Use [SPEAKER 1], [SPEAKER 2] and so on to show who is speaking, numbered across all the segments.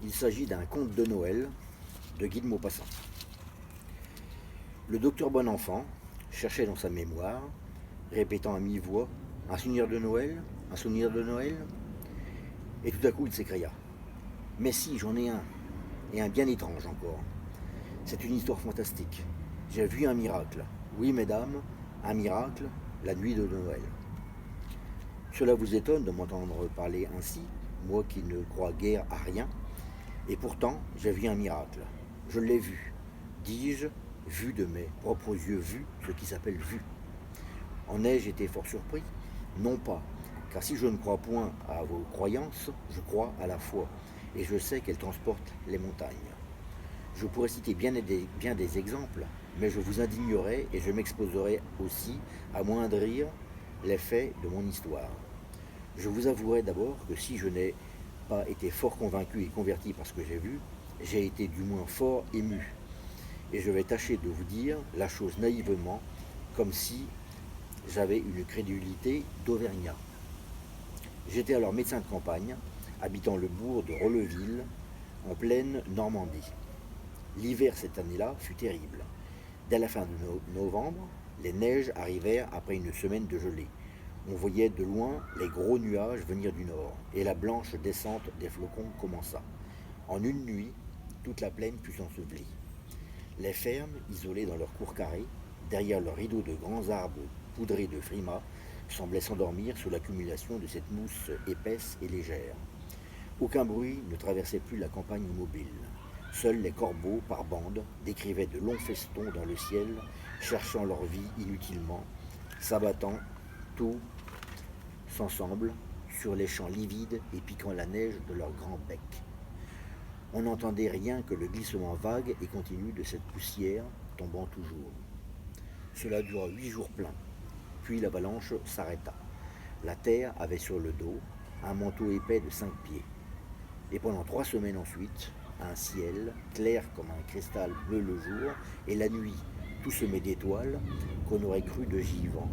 [SPEAKER 1] Il s'agit d'un conte de Noël de Guy de Maupassant. Le docteur Bonenfant cherchait dans sa mémoire, répétant à mi-voix un souvenir de Noël, un souvenir de Noël, et tout à coup il s'écria: Mais si, j'en ai un, et un bien étrange encore. C'est une histoire fantastique. J'ai vu un miracle. Oui, mesdames, un miracle, la nuit de Noël. Cela vous étonne de m'entendre parler ainsi, moi qui ne crois guère à rien, et pourtant j'ai vu un miracle. Je l'ai vu, dis-je, vu de mes propres yeux, vu, ce qui s'appelle vu. En ai-je été fort surpris? Non pas, car si je ne crois point à vos croyances, je crois à la foi, et je sais qu'elle transporte les montagnes. Je pourrais citer bien des exemples, mais je vous indignerai et je m'exposerai aussi à moindrir les faits de mon histoire. Je vous avouerai d'abord que si je n'ai pas été fort convaincu et converti par ce que j'ai vu, j'ai été du moins fort ému. Et je vais tâcher de vous dire la chose naïvement, comme si j'avais une crédulité d'Auvergnat. J'étais alors médecin de campagne, habitant le bourg de Rolleville, en pleine Normandie. L'hiver cette année-là fut terrible. Dès la fin de novembre, les neiges arrivèrent après une semaine de gelée. On voyait de loin les gros nuages venir du nord, et la blanche descente des flocons commença. En une nuit, toute la plaine fut ensevelie. Les fermes, isolées dans leurs cours carrés, derrière leurs rideaux de grands arbres poudrés de frimas, semblaient s'endormir sous l'accumulation de cette mousse épaisse et légère. Aucun bruit ne traversait plus la campagne mobile. Seuls les corbeaux, par bandes, décrivaient de longs festons dans le ciel, cherchant leur vie inutilement, s'abattant tous ensemble sur les champs livides et piquant la neige de leurs grands becs. On n'entendait rien que le glissement vague et continu de cette poussière tombant toujours. Cela dura 8 jours pleins, puis l'avalanche s'arrêta. La terre avait sur le dos un manteau épais de 5 pieds. Et pendant 3 semaines ensuite, un ciel clair comme un cristal bleu le jour, et la nuit tout semé d'étoiles qu'on aurait cru de givre,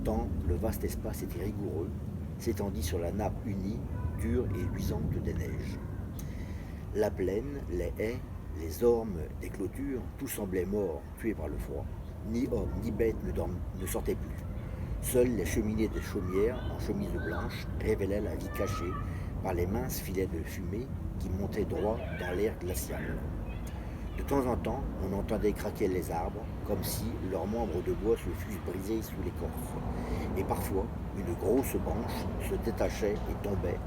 [SPEAKER 1] tant le vaste espace était rigoureux, s'étendit sur la nappe unie, dure et luisante des neiges. La plaine, les haies, les ormes des clôtures, tout semblait mort, tué par le froid. Ni hommes ni bêtes ne sortaient plus. Seules les cheminées des chaumières, en chemise blanche, révélaient la vie cachée par les minces filets de fumée qui montaient droit dans l'air glacial. De temps en temps, on entendait craquer les arbres, comme si leurs membres de bois se fussent brisés sous l'écorce. Et parfois, une grosse branche se détachait et tombait,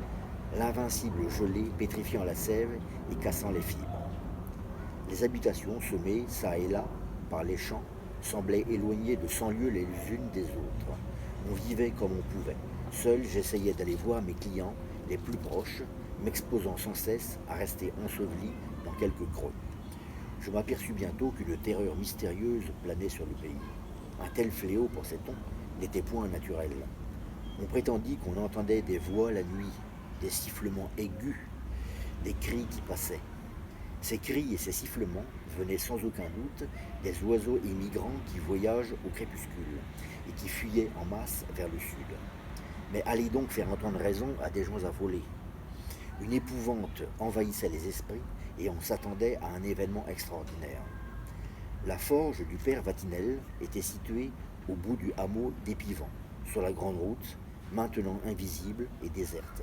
[SPEAKER 1] l'invincible gelée pétrifiant la sève et cassant les fibres. Les habitations semées çà et là par les champs semblaient éloignées de 100 lieues les unes des autres. On vivait comme on pouvait. Seul, j'essayais d'aller voir mes clients les plus proches, m'exposant sans cesse à rester enseveli dans quelques creux. Je m'aperçus bientôt qu'une terreur mystérieuse planait sur le pays. Un tel fléau, pensait-on, n'était point naturel. On prétendit qu'on entendait des voix la nuit, des sifflements aigus, des cris qui passaient. Ces cris et ces sifflements venaient sans aucun doute des oiseaux immigrants qui voyagent au crépuscule et qui fuyaient en masse vers le sud. Mais allez donc faire entendre raison à des gens affolés. Une épouvante envahissait les esprits et on s'attendait à un événement extraordinaire. La forge du père Vatinel était située au bout du hameau d'Épivant, sur la grande route, maintenant invisible et déserte.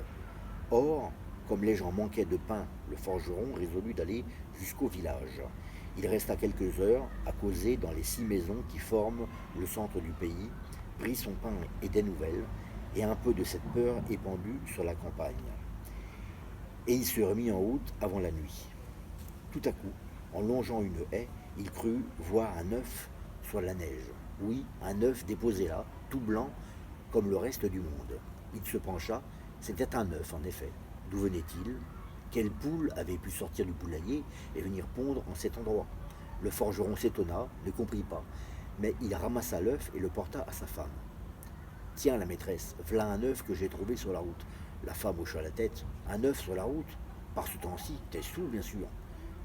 [SPEAKER 1] Or, comme les gens manquaient de pain, le forgeron résolut d'aller jusqu'au village. Il resta quelques heures à causer dans les 6 maisons qui forment le centre du pays, prit son pain et des nouvelles, et un peu de cette peur épandue sur la campagne. Et il se remit en route avant la nuit. Tout à coup, en longeant une haie, il crut voir un œuf sur la neige. Oui, un œuf déposé là, tout blanc, comme le reste du monde. Il se pencha, c'était un œuf en effet. D'où venait-il? Quelle poule avait pu sortir du poulailler et venir pondre en cet endroit? Le forgeron s'étonna, ne comprit pas, mais il ramassa l'œuf et le porta à sa femme. Tiens, la maîtresse, v'là un œuf que j'ai trouvé sur la route. La femme hocha la tête. Un œuf sur la route? Par ce temps-ci, t'es sous, bien sûr.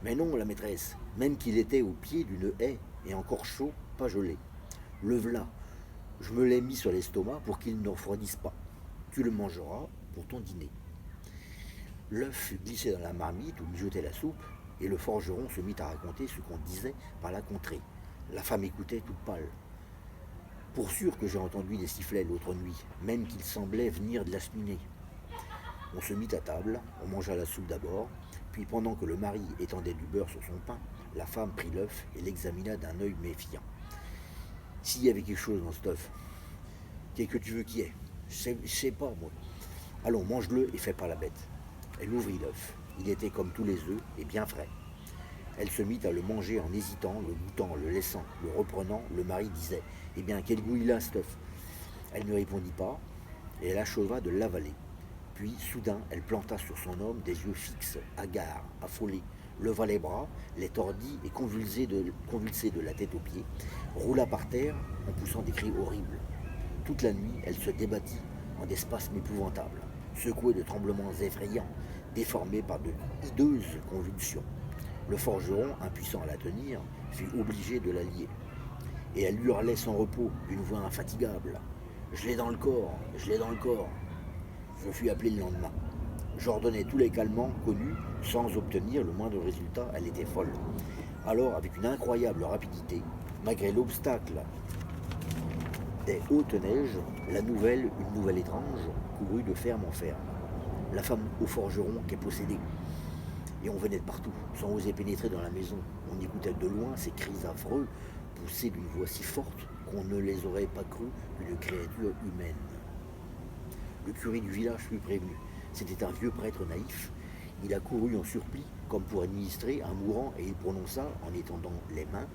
[SPEAKER 1] Mais non, la maîtresse, même qu'il était au pied d'une haie et encore chaud, pas gelé. Le v'là. Je me l'ai mis sur l'estomac pour qu'il ne refroidisse pas. Tu le mangeras pour ton dîner. L'œuf fut glissé dans la marmite où mijotait la soupe, et le forgeron se mit à raconter ce qu'on disait par la contrée. La femme écoutait toute pâle. Pour sûr que j'ai entendu des sifflets l'autre nuit, même qu'ils semblaient venir de la cheminée. On se mit à table, on mangea la soupe d'abord, puis pendant que le mari étendait du beurre sur son pain, la femme prit l'œuf et l'examina d'un œil méfiant. S'il y avait quelque chose dans cet œuf, qu'est-ce que tu veux qu'il y ait? Je sais pas, moi. Allons, mange-le et fais pas la bête. Elle ouvrit l'œuf. Il était comme tous les œufs et bien frais. Elle se mit à le manger en hésitant, le goûtant, le laissant, le reprenant. Le mari disait: Eh bien, quel goût il a, cet œuf? Elle ne répondit pas et elle acheva de l'avaler. Puis, soudain, elle planta sur son homme des yeux fixes, hagards, affolés, leva les bras, les tordit et convulsé de la tête aux pieds, roula par terre en poussant des cris horribles. Toute la nuit, elle se débattit en des spasmes épouvantables, secouée de tremblements effrayants, déformée par de hideuses convulsions. Le forgeron, impuissant à la tenir, fut obligé de la lier. Et elle hurlait sans repos, d'une voix infatigable: Je l'ai dans le corps, je l'ai dans le corps. Je fus appelé le lendemain. J'ordonnai tous les calmants connus sans obtenir le moindre résultat, elle était folle. Alors, avec une incroyable rapidité, malgré l'obstacle des hautes neiges, une nouvelle étrange, courut de ferme en ferme. La femme au forgeron qu'est possédée. Et on venait de partout, sans oser pénétrer dans la maison. On écoutait de loin ces cris affreux, poussés d'une voix si forte qu'on ne les aurait pas crus une créature humaine. Le curé du village fut prévenu. C'était un vieux prêtre naïf. Il accourut en surplis, comme pour administrer un mourant, et il prononça, en étendant les mains,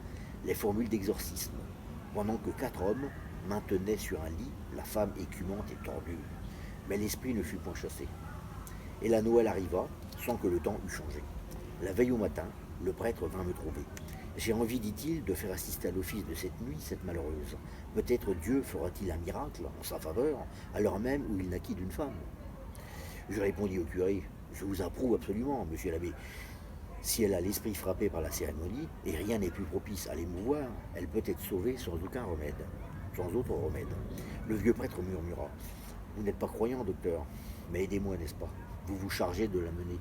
[SPEAKER 1] les formules d'exorcisme, pendant que 4 hommes maintenaient sur un lit la femme écumante et tordue. Mais l'esprit ne fut point chassé. Et la Noël arriva, sans que le temps eût changé. La veille au matin, le prêtre vint me trouver. J'ai envie, dit-il, de faire assister à l'office de cette nuit, cette malheureuse. Peut-être Dieu fera-t-il un miracle en sa faveur, à l'heure même où il naquit d'une femme. Je répondis au curé: Je vous approuve absolument, monsieur l'abbé. Si elle a l'esprit frappé par la cérémonie, et rien n'est plus propice à l'émouvoir, elle peut être sauvée sans aucun remède, sans autre remède. Le vieux prêtre murmura: Vous n'êtes pas croyant, docteur, mais aidez-moi, n'est-ce pas? Vous vous chargez de la mener.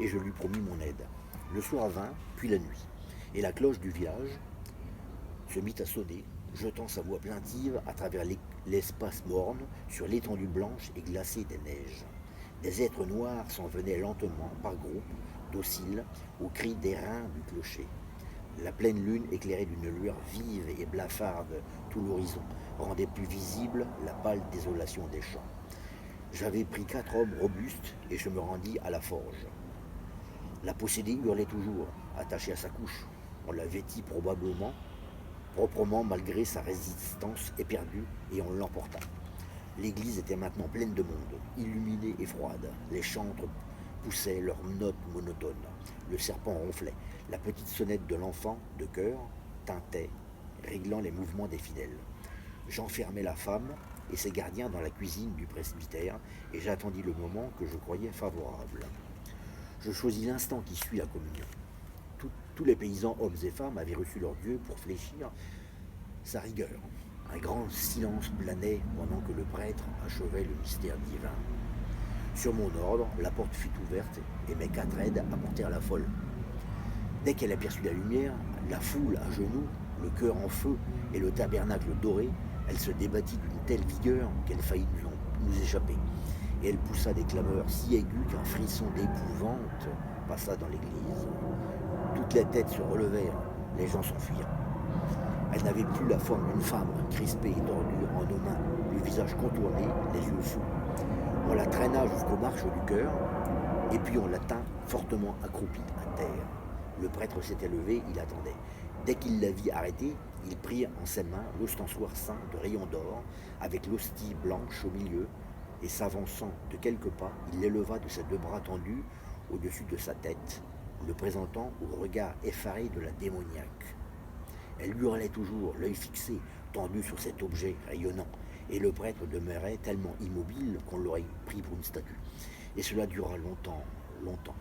[SPEAKER 1] Et je lui promis mon aide. Le soir vint, puis la nuit, et la cloche du village se mit à sonner, jetant sa voix plaintive à travers l'espace morne sur l'étendue blanche et glacée des neiges. Des êtres noirs s'en venaient lentement, par groupes, dociles, aux cris d'airain du clocher. La pleine lune éclairait d'une lueur vive et blafarde tout l'horizon, rendait plus visible la pâle désolation des champs. J'avais pris 4 hommes robustes et je me rendis à la forge. La possédée hurlait toujours, attachée à sa couche. On la vêtit proprement malgré sa résistance éperdue, et on l'emporta. L'église était maintenant pleine de monde, illuminée et froide. Les chantres poussaient leurs notes monotones. Le serpent ronflait. La petite sonnette de l'enfant de chœur tintait, réglant les mouvements des fidèles. J'enfermai la femme et ses gardiens dans la cuisine du presbytère, et j'attendis le moment que je croyais favorable. Je choisis l'instant qui suit la communion. Tous les paysans, hommes et femmes, avaient reçu leur Dieu pour fléchir sa rigueur. Un grand silence planait pendant que le prêtre achevait le mystère divin. Sur mon ordre, la porte fut ouverte et mes 4 aides apportèrent la folle. Dès qu'elle aperçut la lumière, la foule à genoux, le cœur en feu et le tabernacle doré, elle se débattit d'une telle vigueur qu'elle faillit nous échapper. Et elle poussa des clameurs si aigus qu'un frisson d'épouvante passa dans l'église. Toutes les têtes se relevèrent, les gens s'enfuirent. Elle n'avait plus la forme d'une femme, crispée et tordue en nos mains, le visage contourné, les yeux fous. On la traîna jusqu'aux marches du chœur, et puis on la tint fortement accroupie à terre. Le prêtre s'était levé, il attendait. Dès qu'il la vit arrêter, il prit en ses mains l'ostensoir saint de rayons d'or, avec l'hostie blanche au milieu, et s'avançant de quelques pas, il l'éleva de ses 2 bras tendus au-dessus de sa tête, le présentant au regard effaré de la démoniaque. Elle hurlait toujours, l'œil fixé, tendu sur cet objet rayonnant, et le prêtre demeurait tellement immobile qu'on l'aurait pris pour une statue. Et cela dura longtemps, longtemps.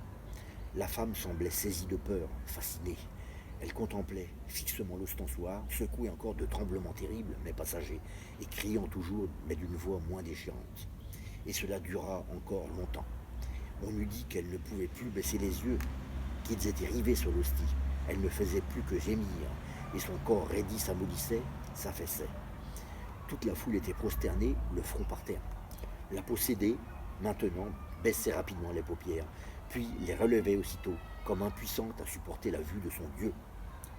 [SPEAKER 1] La femme semblait saisie de peur, fascinée. Elle contemplait fixement l'ostensoir, secouée encore de tremblements terribles, mais passagers, et criant toujours, mais d'une voix moins déchirante. Et cela dura encore longtemps. On eût dit qu'elle ne pouvait plus baisser les yeux, qu'ils étaient rivés sur l'hostie. Elle ne faisait plus que gémir, et son corps raidi s'amollissait, s'affaissait. Toute la foule était prosternée, le front par terre. La possédée, maintenant, baissait rapidement les paupières, puis les relevait aussitôt, comme impuissante à supporter la vue de son Dieu.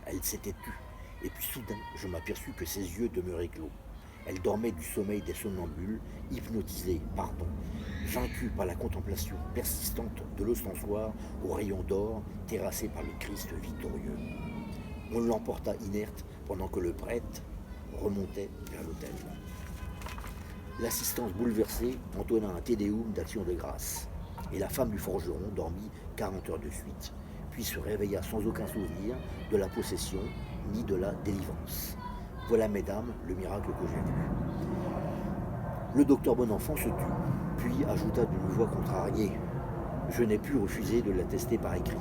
[SPEAKER 1] Elle s'était tue, et puis soudain, je m'aperçus que ses yeux demeuraient clos. Elle dormait du sommeil des somnambules, hypnotisée, vaincue par la contemplation persistante de l'ostensoir aux rayons d'or, terrassé par le Christ victorieux. On l'emporta inerte pendant que le prêtre remontait vers l'autel. L'assistance bouleversée entonna un tédéum d'action de grâce, et la femme du forgeron dormit 40 heures de suite, puis se réveilla sans aucun souvenir de la possession ni de la délivrance. Voilà, mesdames, le miracle que j'ai vu. Le docteur Bonenfant se tut, puis ajouta d'une voix contrariée: Je n'ai pu refuser de l'attester par écrit.